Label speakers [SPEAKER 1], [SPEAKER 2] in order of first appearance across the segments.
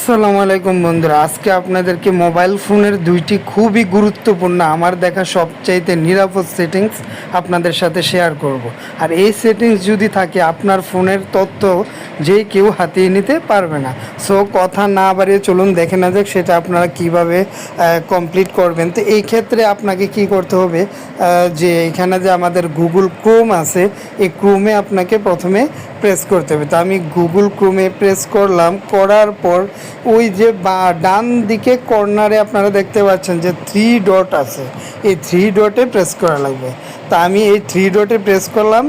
[SPEAKER 1] আসসালামু আলাইকুম বন্ধুরা, আজকে আপনাদেরকে মোবাইল ফোনের দুইটি খুবই গুরুত্বপূর্ণ আমার দেখা সবচাইতে নিরাপদ সেটিংস আপনাদের সাথে শেয়ার করব। আর এই সেটিংস যদি থাকে আপনার ফোনের তথ্য যে কেউ হাতিয়ে নিতে পারবে না। সো কথা না বাড়িয়ে চলুন দেখে না যাক সেটা আপনারা কিভাবে কমপ্লিট করবেন। তো এই ক্ষেত্রে আপনাকে কি করতে হবে, যে এখানে যে আমাদের গুগল ক্রোম আছে, এই ক্রোমে আপনাকে প্রথমে প্রেস করতে হবে। তো আমি গুগল ক্রোমে প্রেস করলাম, করার পর ওই যে ডান দিকে কর্নারে আপনারা দেখতে পাচ্ছেন যে থ্রি ডট আছে, এই থ্রি ডটে প্রেস করা লাগবে। তা আমি এই থ্রি ডটে প্রেস করলাম,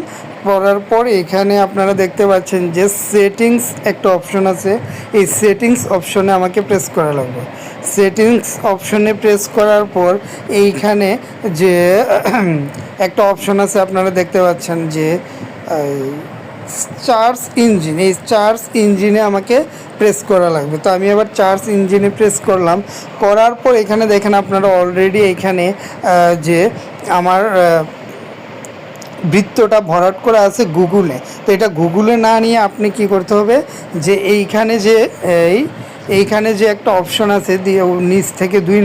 [SPEAKER 1] করার পর এখানে আপনারা দেখতে পাচ্ছেন যে সেটিংস একটা অপশন আছে, এই সেটিংস অপশনে আমাকে প্রেস করা লাগবে। সেটিংস অপশনে প্রেস করার পর এইখানে যে একটা অপশন আছে আপনারা দেখতে পাচ্ছেন যে চার্জ ইঞ্জিন, এই চার্জ ইঞ্জিনে আমাকে প্রেস করা লাগবে। তো আমি এবার চার্জ ইঞ্জিনে প্রেস করলাম, করার পর এখানে দেখেন আপনারা অলরেডি এখানে যে আমার বৃত্তটা ভরাট করা আছে গুগলে। তো এটা গুগলে না নিয়ে আপনি কি করতে হবে, যে এইখানে যে একটা অপশন আছে দিয়ে নিচ থেকে 2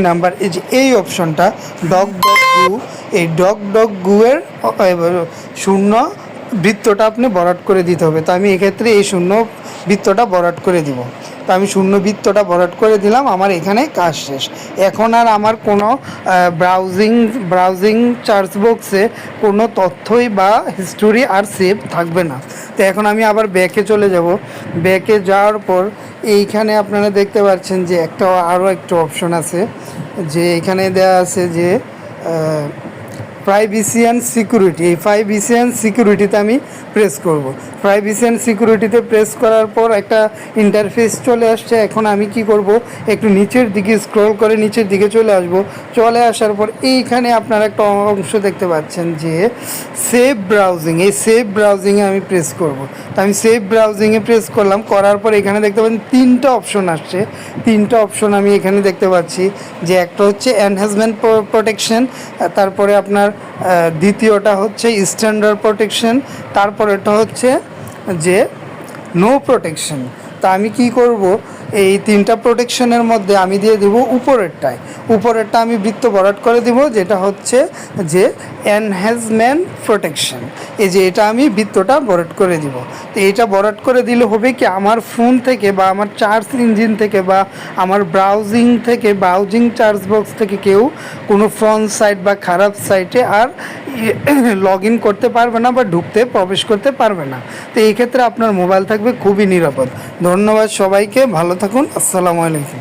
[SPEAKER 1] নাম্বার, এই যে এই অপশনটা ডগ গু, এই ডগ গুয়ের শূন্য বৃত্তটা আপনি ভরাট করে দিতে হবে। তো আমি এক্ষেত্রে এই শূন্য বৃত্তটা ভরাট করে দিব। তো আমি শূন্য বৃত্তটা ভরাট করে দিলাম, আমার এখানে কাজ শেষ। এখন আর আমার কোনো ব্রাউজিং সার্চ বক্সে কোনো তথ্যই বা হিস্টোরি আর সেভ থাকবে না। তো এখন আমি আবার ব্যাকে চলে যাব। ব্যাকে যাওয়ার পর এইখানে আপনারা দেখতে পাচ্ছেন যে আরও একটা অপশন আছে, যে এখানে দেওয়া আছে যে প্রাইভেসি অ্যান্ড সিকিউরিটি। এই প্রাইভেসি অ্যান্ড সিকিউরিটিতে আমি প্রেস করব। প্রাইভেসি অ্যান্ড সিকিউরিটিতে প্রেস করার পর একটা ইন্টারফেস চলে আসছে। এখন আমি কি করব, একটু নিচের দিকে স্ক্রল করে নিচের দিকে চলে আসব। চলে আসার পর এইখানে আপনারা একটা অংশ দেখতে পাচ্ছেন যে সেভ ব্রাউজিং, এই সেভ ব্রাউজিংয়ে আমি প্রেস করব। তো আমি সেভ ব্রাউজিংয়ে প্রেস করলাম, করার পর এখানে দেখতে পাচ্ছেন 3টা অপশন আসছে। 3টা অপশন আমি এখানে দেখতে পাচ্ছি, যে একটা হচ্ছে এনহ্যান্সমেন্ট প্রোটেকশন, তারপরে আপনার দ্বিতীয়টা হচ্ছে স্ট্যান্ডার্ড প্রোটেকশন, তারপরেটা হচ্ছে যে নো প্রোটেকশন। তা আমি কি করব, এই 3টা প্রোটেকশনের মধ্যে আমি দিয়ে দেব উপরেরটা আমি বৃত্ত ভরাট করে দেব, যেটা হচ্ছে যে এনহ্যান্সমেন্ট প্রোটেকশন। এই যে এটা আমি বৃত্তটা ভরাট করে দিব। তো এইটা ভরাট করে দিলে হবে কি, আমার ফোন থেকে বা আমার চার্জ ইঞ্জিন থেকে বা আমার ব্রাউজিং চার্জ বক্স থেকে কেউ কোনো ফ্রন্ট সাইট বা খারাপ সাইটে আর লগ ইন করতে পারবে না বা প্রবেশ করতে পারবে না। তো এই ক্ষেত্রে আপনার মোবাইল থাকবে খুবই নিরাপদ। ধন্যবাদ সবাইকে, ভালো থাকুন, আসসালামু আলাইকুম।